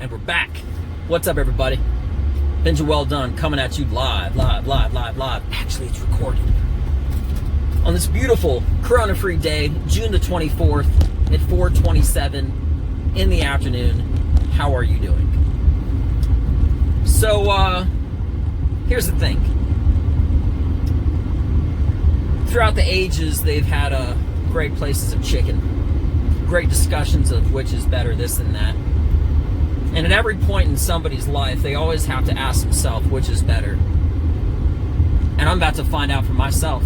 And we're back. What's up, everybody? Benja Well Done coming at you live. Actually, it's recorded. On this beautiful Corona-free day, June the 24th at 4:27 in the afternoon. How are you doing? So, here's the thing. Throughout the ages, they've had great places of chicken. Great discussions of which is better, this and that. And at every point in somebody's life, they always have to ask themselves which is better. And I'm about to find out for myself.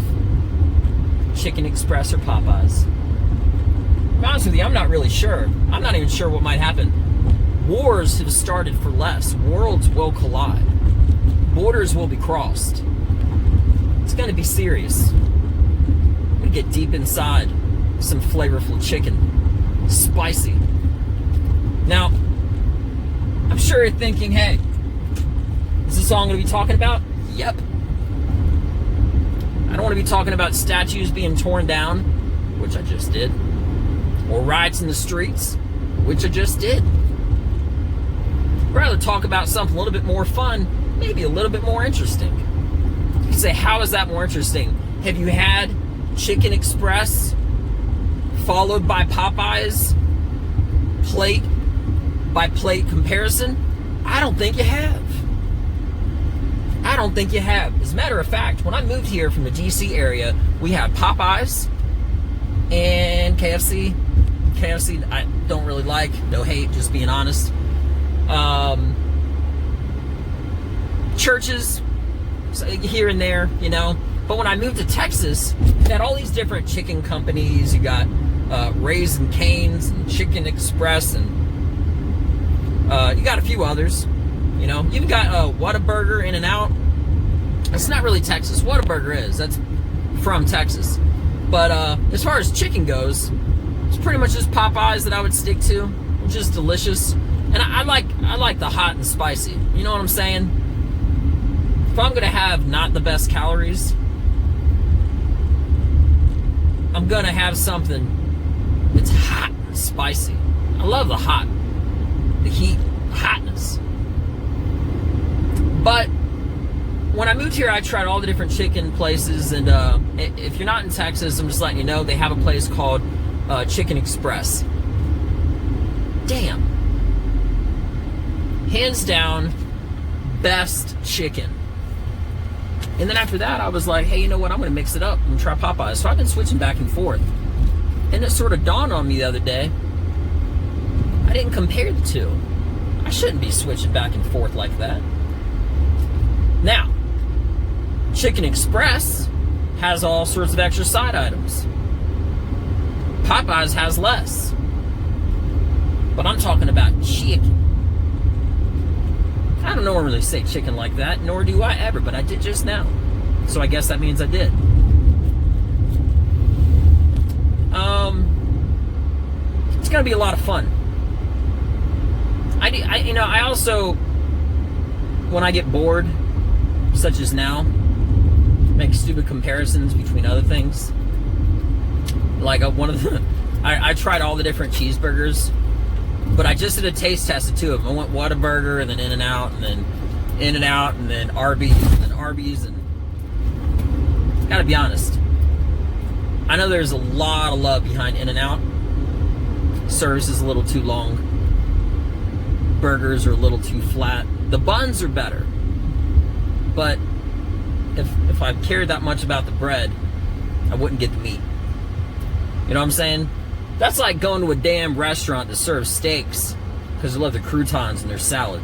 Chicken Express or Popeyes? To be honest with you, I'm not really sure. I'm not even sure what might happen. Wars have started for less. Worlds will collide. Borders will be crossed. It's going to be serious. I'm going to get deep inside some flavorful chicken. Spicy. Now, I'm sure you're thinking, hey, is this all I'm going to be talking about? Yep. I don't want to be talking about statues being torn down, which I just did, or riots in the streets, which I just did. I'd rather talk about something a little bit more fun, maybe a little bit more interesting. You say, how is that more interesting? Have you had Chicken Express followed by Popeyes plate by plate comparison? I don't think you have. I don't think you have. As a matter of fact, when I moved here from the DC area, we had Popeyes and KFC. KFC I don't really like. No hate, just being honest. Churches here and there, you know. But when I moved to Texas, you had all these different chicken companies. You got Raising Cane's and Chicken Express, and you got a few others. You know, you've got Whataburger, In-N-Out. It's not really Texas. Whataburger is. That's from Texas. But as far as chicken goes, it's pretty much just Popeyes that I would stick to, which is delicious. And I like the hot and spicy. You know what I'm saying? If I'm gonna have not the best calories, I'm gonna have something that's hot and spicy. I love the hot, the heat, hotness. But when I moved here, I tried all the different chicken places, and if you're not in Texas, I'm just letting you know, they have a place called Chicken Express. Damn. Hands down, best chicken. And then after that, I was like, hey, you know what? I'm going to mix it up and try Popeyes. So I've been switching back and forth. And it sort of dawned on me the other day, I didn't compare the two. I shouldn't be switching back and forth like that. Now, Chicken Express has all sorts of extra side items. Popeyes has less. But I'm talking about chicken. I don't normally say chicken like that, nor do I ever, but I did just now. So I guess that means I did. It's gonna be a lot of fun. I also, when I get bored, such as now, make stupid comparisons between other things. Like I tried all the different cheeseburgers, but I just did a taste test of two of them. I went Whataburger and then In-N-Out, and then In-N-Out, and then Arby's, and then Arby's, and gotta be honest, I know there's a lot of love behind In-N-Out. Service is a little too long. Burgers are a little too flat. The buns are better. But if I cared that much about the bread, I wouldn't get the meat. You know what I'm saying? That's like going to a damn restaurant that serves steaks because they love their croutons and their salad.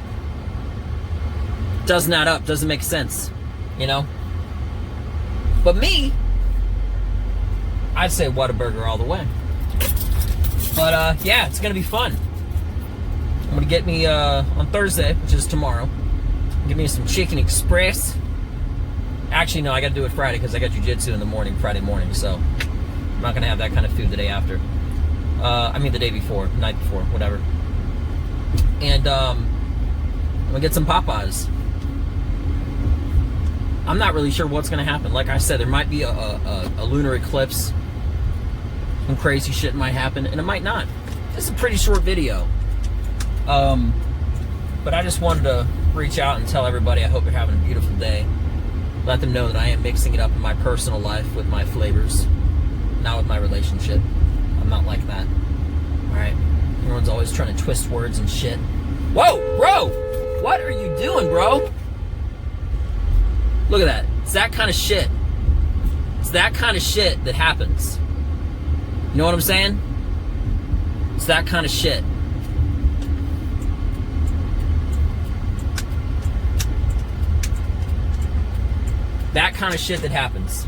Doesn't add up. Doesn't make sense. You know? But me, I'd say Whataburger all the way. But yeah, it's going to be fun. I'm going to get me, on Thursday, which is tomorrow, get me some Chicken Express. Actually, no, I got to do it Friday because I got jiu-jitsu in the morning, Friday morning, so I'm not going to have that kind of food the day after. I mean the day before, night before, whatever. And I'm going to get some Popeyes. I'm not really sure what's going to happen. Like I said, there might be a lunar eclipse. Some crazy shit might happen, and it might not. This is a pretty short video. But I just wanted to reach out and tell everybody I hope you're having a beautiful day. Let them know that I am mixing it up in my personal life with my flavors, not with my relationship. I'm not like that. Alright? Everyone's always trying to twist words and shit. Whoa, bro! What are you doing, bro? Look at that. It's that kind of shit. It's that kind of shit that happens. You know what I'm saying? It's that kind of shit. That kind of shit that happens.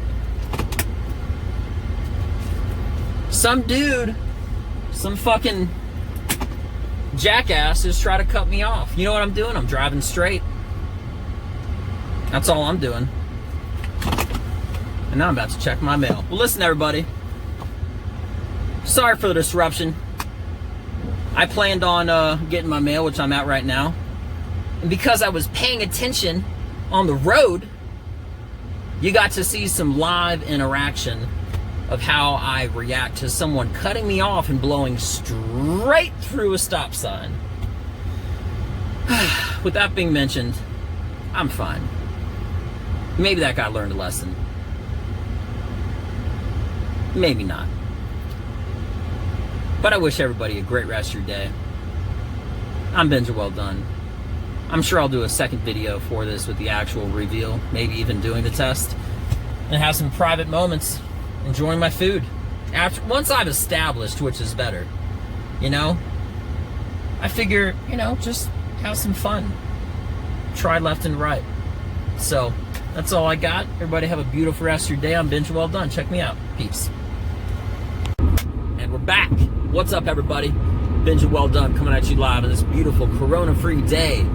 Some dude, some fucking jackass is trying to cut me off. You know what I'm doing? I'm driving straight. That's all I'm doing. And now I'm about to check my mail. Well, listen, everybody. Sorry for the disruption. I planned on getting my mail, which I'm at right now. And because I was paying attention on the road, you got to see some live interaction of how I react to someone cutting me off and blowing straight through a stop sign. With that being mentioned, I'm fine. Maybe that guy learned a lesson. Maybe not. But I wish everybody a great rest of your day. I'm Benja Well Done. I'm sure I'll do a second video for this with the actual reveal, maybe even doing the test, and have some private moments enjoying my food. Once I've established which is better, you know, I figure, you know, just have some fun. Try left and right. So, that's all I got. Everybody have a beautiful rest of your day. I'm Benja Well Done. Check me out. Peace. And we're back. What's up, everybody? Benja Well Done coming at you live on this beautiful corona-free day.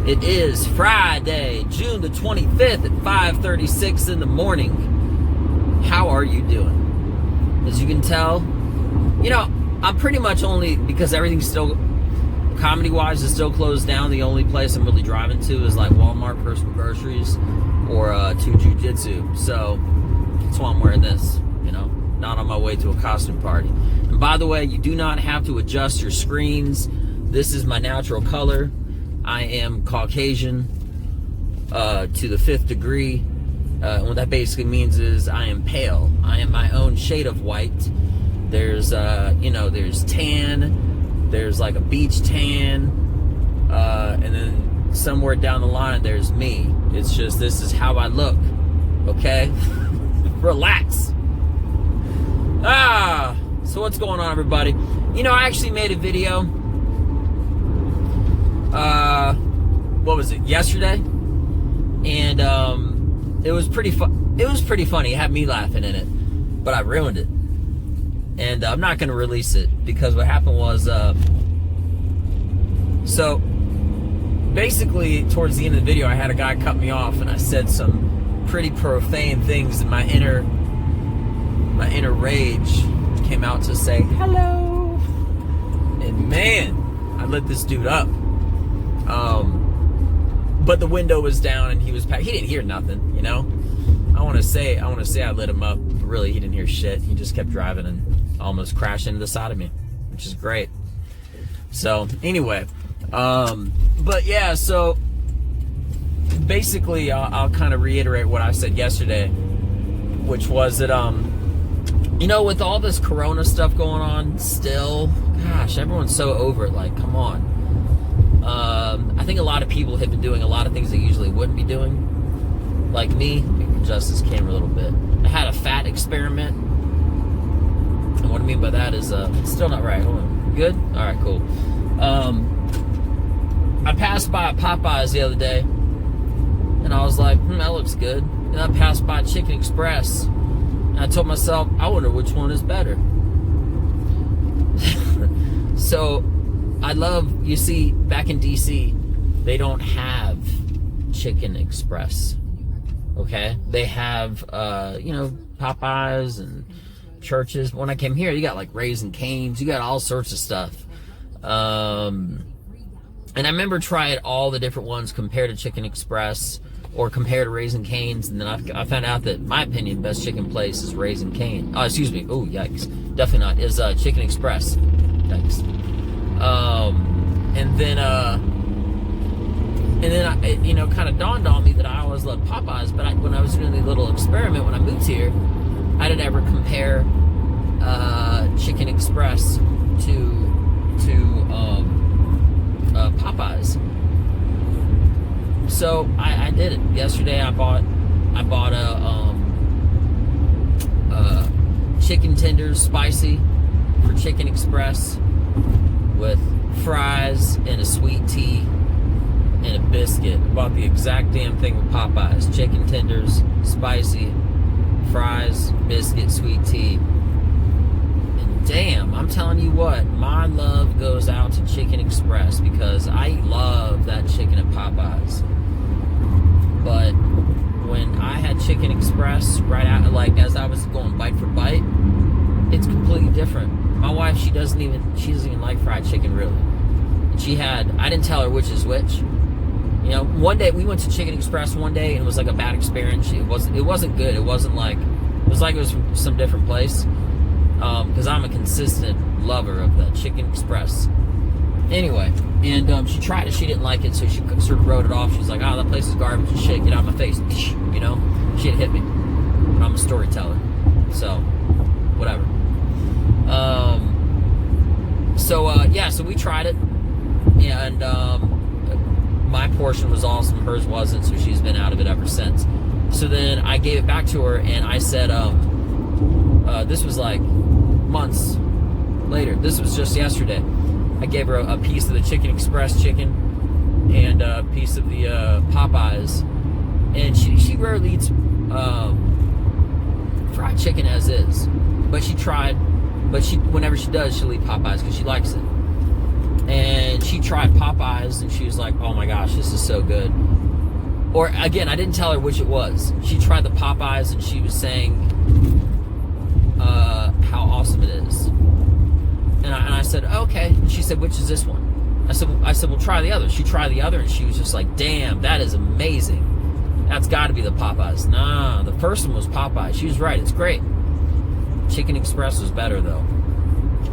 It is Friday, June the 25th at 5:36 in the morning. How are you doing? As you can tell, you know, I'm pretty much only, because everything's still, comedy-wise, is still closed down. The only place I'm really driving to is like Walmart for some groceries or to jiu-jitsu. So that's why I'm wearing this, you know, not on my way to a costume party. And by the way, you do not have to adjust your screens. This is my natural color. I am Caucasian to the 5th degree. And what that basically means is I am pale. I am my own shade of white. There's, you know, there's tan. There's like a beach tan. And then somewhere down the line, there's me. It's just, this is how I look. Okay? Relax. So what's going on, everybody? You know, I actually made a video. What was it? Yesterday? And, it was pretty funny. It had me laughing in it, but I ruined it. And I'm not going to release it because what happened was, so basically towards the end of the video, I had a guy cut me off and I said some pretty profane things, and my inner rage came out to say hello. And man, I lit this dude up. But the window was down and he didn't hear nothing, you know? I want to say I lit him up, but really he didn't hear shit. He just kept driving and almost crashed into the side of me, which is great. So anyway, but yeah, so basically I'll kind of reiterate what I said yesterday, which was that, you know, with all this corona stuff going on still, gosh, everyone's so over it, like, come on. I think a lot of people have been doing a lot of things they usually wouldn't be doing. Like me, adjust this camera a little bit. I had a fat experiment. And what I mean by that is, it's still not right. Hold on. Good? Alright, cool. I passed by Popeyes the other day, and I was like, that looks good. And I passed by Chicken Express, and I told myself, I wonder which one is better. So, I love, you see, back in DC, they don't have Chicken Express, okay? They have, you know, Popeyes and Churches. When I came here, you got like Raising Cane's, you got all sorts of stuff. And I remember trying all the different ones compared to Chicken Express or compared to Raising Cane's, and then I found out that, in my opinion, best chicken place is Raising Cane. Oh, excuse me. Oh, yikes. Definitely not. Is Chicken Express. Yikes. And then, And then it kind of dawned on me that I always loved Popeyes, but when I was doing the little experiment when I moved here, I didn't ever compare Chicken Express to Popeyes. So I did it yesterday. I bought a chicken tenders spicy for Chicken Express with fries and a sweet tea and a biscuit. I bought the exact damn thing with Popeyes. Chicken tenders, spicy, fries, biscuit, sweet tea. And damn, I'm telling you what, my love goes out to Chicken Express because I love that chicken at Popeyes. But when I had Chicken Express right out, like as I was going bite for bite, it's completely different. My wife, she doesn't even like fried chicken really. And I didn't tell her which is which. You know, one day we went to Chicken Express one day and it was like a bad experience. It wasn't good. It was from some different place. Because I'm a consistent lover of the Chicken Express. Anyway, and she tried it. She didn't like it, so she sort of wrote it off. She's like, "Oh, that place is garbage and shit. Get out of my face." You know, she had hit me. But I'm a storyteller, so whatever. So we tried it, and my portion was awesome. Hers wasn't, so she's been out of it ever since. So then I gave it back to her, and I said, this was like months later. This was just yesterday. I gave her a piece of the Chicken Express chicken and a piece of the Popeyes, and she rarely eats fried chicken as is, but she tried. But whenever she does, she'll eat Popeyes because she likes it. And she tried Popeyes, and she was like, "Oh my gosh, this is so good." Or again, I didn't tell her which it was. She tried the Popeyes, and she was saying how awesome it is. And I said, "Okay." And she said, "Which is this one?" I said, "Well, try the other." She tried the other, and she was just like, "Damn, that is amazing. That's got to be the Popeyes." Nah, the first one was Popeyes. She was right. It's great. Chicken Express was better, though.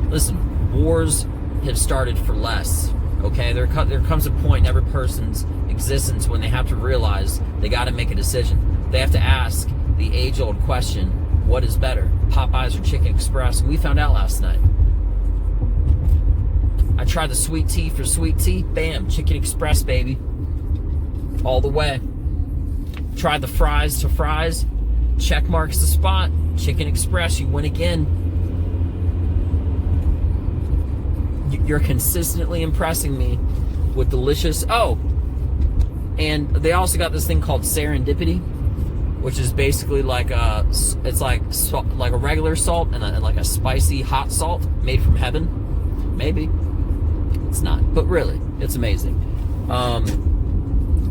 Listen, wars have started for less. Okay, there comes a point in every person's existence when they have to realize they got to make a decision. They have to ask the age-old question: what is better, Popeyes or Chicken Express? And we found out last night. I tried the sweet tea for sweet tea. Bam, Chicken express, baby. All the way. Tried the fries to fries. Check marks the spot. Chicken express, you win again. You're consistently impressing me with delicious. Oh, and they also got this thing called serendipity, which is basically like it's like a regular salt and like a spicy hot salt made from heaven. Maybe it's not, but really, it's amazing. And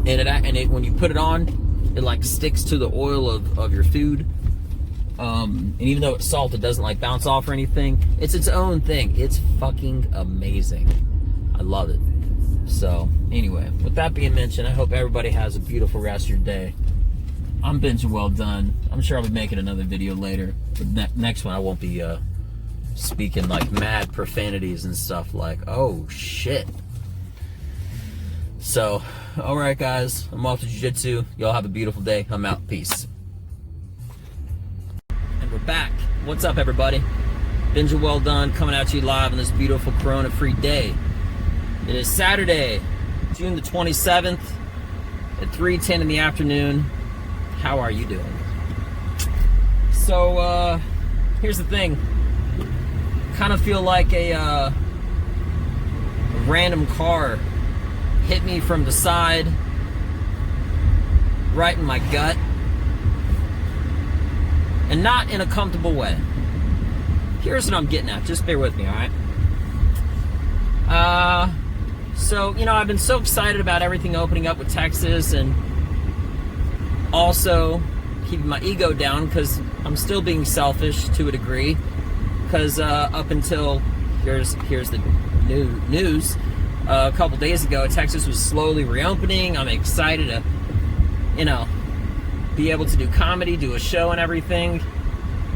it when you put it on, it like sticks to the oil of your food. And even though it's salt, it doesn't like bounce off or anything. It's its own thing. It's fucking amazing. I love it. So anyway, with that being mentioned, I hope everybody has a beautiful rest of your day. I'm binging well done. I'm sure I'll be making another video later. But next one I won't be speaking like mad profanities and stuff like, oh shit. So, alright guys, I'm off to jiu-jitsu. Y'all have a beautiful day. I'm out. Peace. And we're back. What's up everybody? Binging well done, coming at you live on this beautiful Corona-free day. It is Saturday, June the 27th at 3:10 in the afternoon. How are you doing? So, here's the thing. Kind of feel like a random car hit me from the side, right in my gut, and not in a comfortable way. Here's what I'm getting at. Just bear with me, all right? So, you know, I've been so excited about everything opening up with Texas, and also keeping my ego down because I'm still being selfish to a degree. Because up until here's the news. A couple days ago, Texas was slowly reopening. I'm excited to, you know, be able to do comedy, do a show and everything.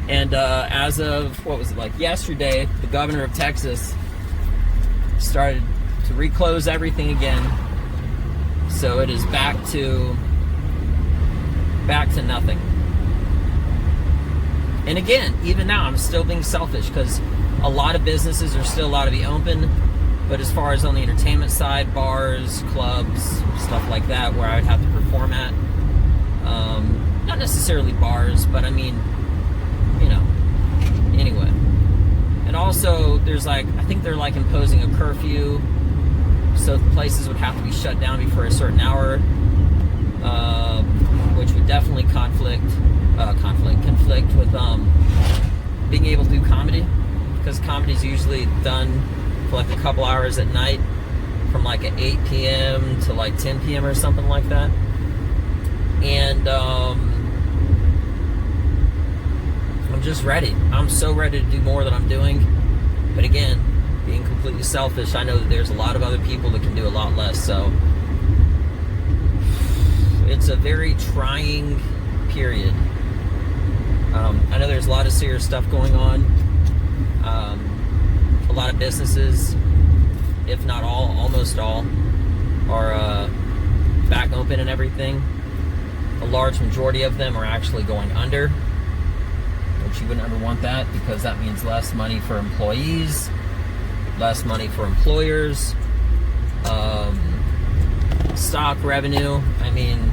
And as of, what was it, like yesterday, the governor of Texas started to reclose everything again. So it is back to nothing. And again, even now, I'm still being selfish because a lot of businesses are still allowed to be open. But as far as on the entertainment side, bars, clubs, stuff like that, where I would have to perform at, not necessarily bars, but I mean, you know, anyway. And also, there's like, I think they're like imposing a curfew, so places would have to be shut down before a certain hour, which would definitely conflict with being able to do comedy, because comedy's usually done for like a couple hours at night, from like at 8 p.m. to like 10 p.m. or something like that. And I'm just ready. I'm so ready to do more than I'm doing. But again, being completely selfish, I know that there's a lot of other people that can do a lot less. So it's a very trying period. I know there's a lot of serious stuff going on. A lot of businesses, if not all, almost all, are back open and everything. A large majority of them are actually going under, which you wouldn't ever want that, because that means less money for employees, less money for employers, stock revenue. I mean,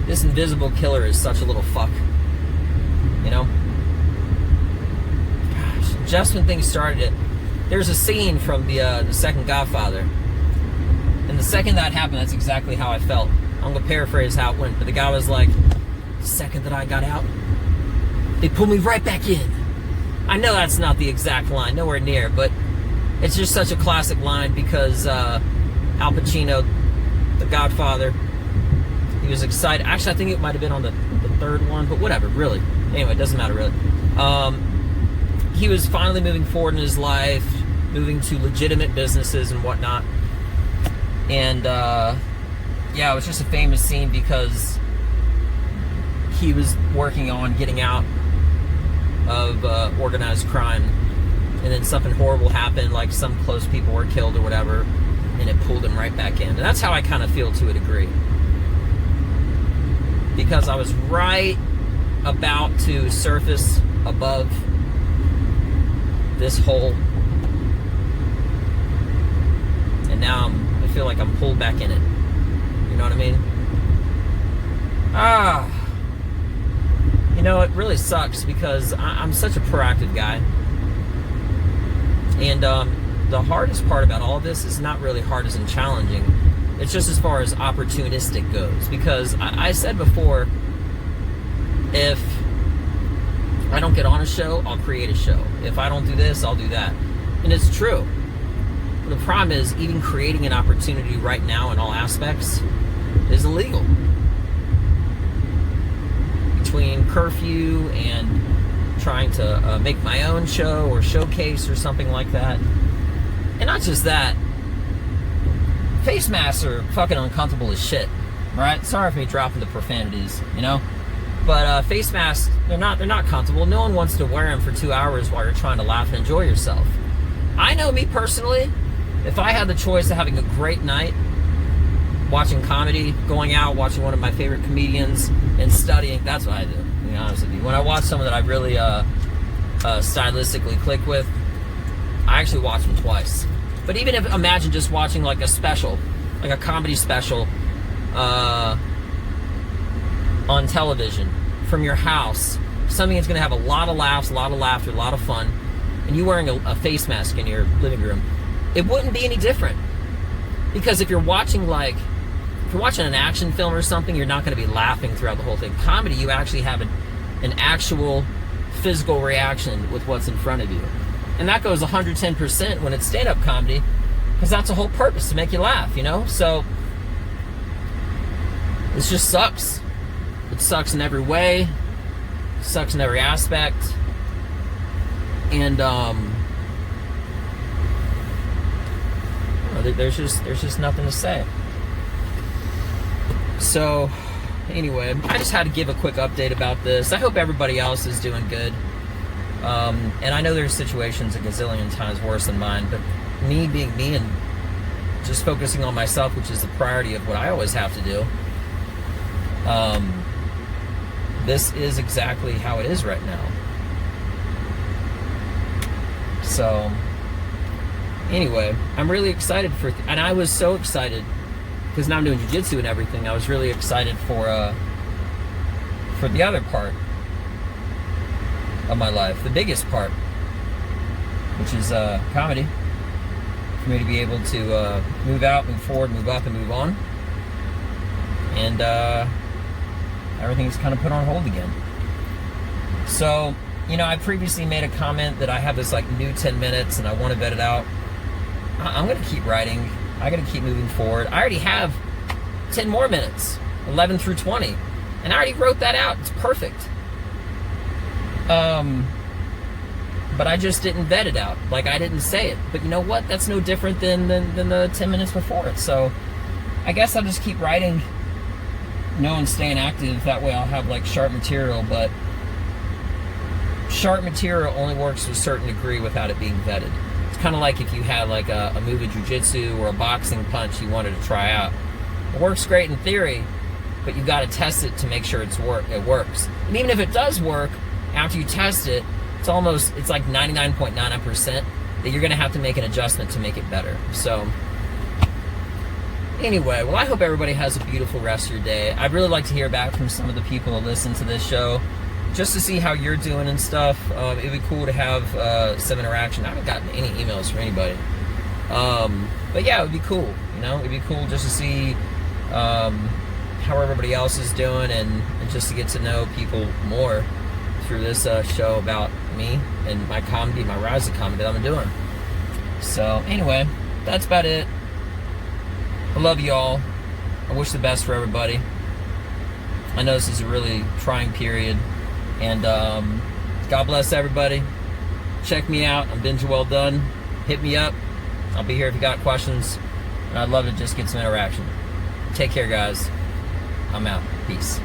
this invisible killer is such a little fuck, you know? Gosh, just when things started, there's a scene from the second Godfather, and the second that happened, that's exactly how I felt. I'm gonna paraphrase how it went, but the guy was like, the second that I got out, they pulled me right back in. I know that's not the exact line, nowhere near, but it's just such a classic line, because Al Pacino, the Godfather, he was excited. Actually, I think it might have been on the third one, but whatever, really. Anyway, it doesn't matter, really. He was finally moving forward in his life, moving to legitimate businesses and whatnot. And, yeah, it was just a famous scene because he was working on getting out of organized crime, and then something horrible happened, like some close people were killed or whatever, and it pulled him right back in. And that's how I kind of feel to a degree, because I was right about to surface above this hole, and now I feel like I'm pulled back in it. You know what I mean? You know, it really sucks, because I'm such a proactive guy. And the hardest part about all of this is not really hard as in challenging. It's just as far as opportunistic goes. Because I said before, if I don't get on a show, I'll create a show. If I don't do this, I'll do that. And it's true. The problem is, even creating an opportunity right now in all aspects is illegal. Between curfew and trying to make my own show or showcase or something like that. And not just that, face masks are fucking uncomfortable as shit, right? Sorry for me dropping the profanities, you know? But face masks, they're not comfortable. No one wants to wear them for 2 hours while you're trying to laugh and enjoy yourself. I know me personally, if I had the choice of having a great night, watching comedy, going out, watching one of my favorite comedians, and studying, that's what I do, to be honest with you. When I watch someone that I really stylistically click with, I actually watch them twice. But even if, imagine just watching like a special, like a comedy special, on television, from your house, something that's going to have a lot of laughs, a lot of laughter, a lot of fun, and you wearing a face mask in your living room, it wouldn't be any different. Because if you're watching an action film or something, you're not going to be laughing throughout the whole thing. Comedy, you actually have an actual physical reaction with what's in front of you. And that goes 110% when it's stand-up comedy, because that's the whole purpose, to make you laugh, you know? So, this just sucks. It sucks in every way. It sucks in every aspect. And, there's just nothing to say. So, anyway, I just had to give a quick update about this. I hope everybody else is doing good. And I know there's situations a gazillion times worse than mine, but me being me and just focusing on myself, which is the priority of what I always have to do. This is exactly how it is right now. So, anyway, I'm really excited for, and I was so excited because now I'm doing jiu-jitsu and everything. I was really excited for the other part of my life, the biggest part, which is comedy. For me to be able to move out, move forward, move up, and move on, and everything's kind of put on hold again. So, you know, I previously made a comment that I have this like new 10 minutes and I want to vet it out. I'm going to keep writing. I got to keep moving forward. I already have 10 more minutes, 11 through 20, and I already wrote that out. It's perfect. But I just didn't vet it out. Like, I didn't say it. But you know what? That's no different than the 10 minutes before it. So I guess I'll just keep writing, and staying active. That way I'll have like sharp material, but sharp material only works to a certain degree without it being vetted. It's kind of like if you had like a move of jiu-jitsu or a boxing punch you wanted to try out. It works great in theory, but you got to test it to make sure it works. And even if it does work, after you test it, it's like 99.99% that you're going to have to make an adjustment to make it better. So anyway, well, I hope everybody has a beautiful rest of your day. I'd really like to hear back from some of the people that listen to this show, just to see how you're doing and stuff. It'd be cool to have some interaction. I haven't gotten any emails from anybody. But yeah, it would be cool. It'd be cool just to see how everybody else is doing, and just to get to know people more through this show about me and my comedy, my rise of comedy that I'm doing. So anyway, that's about it. I love you all. I wish the best for everybody. I know this is a really trying period, and God bless everybody. Check me out. I'm Benja Well Done. Hit me up. I'll be here if you got questions, and I'd love to just get some interaction. Take care, guys. I'm out. Peace.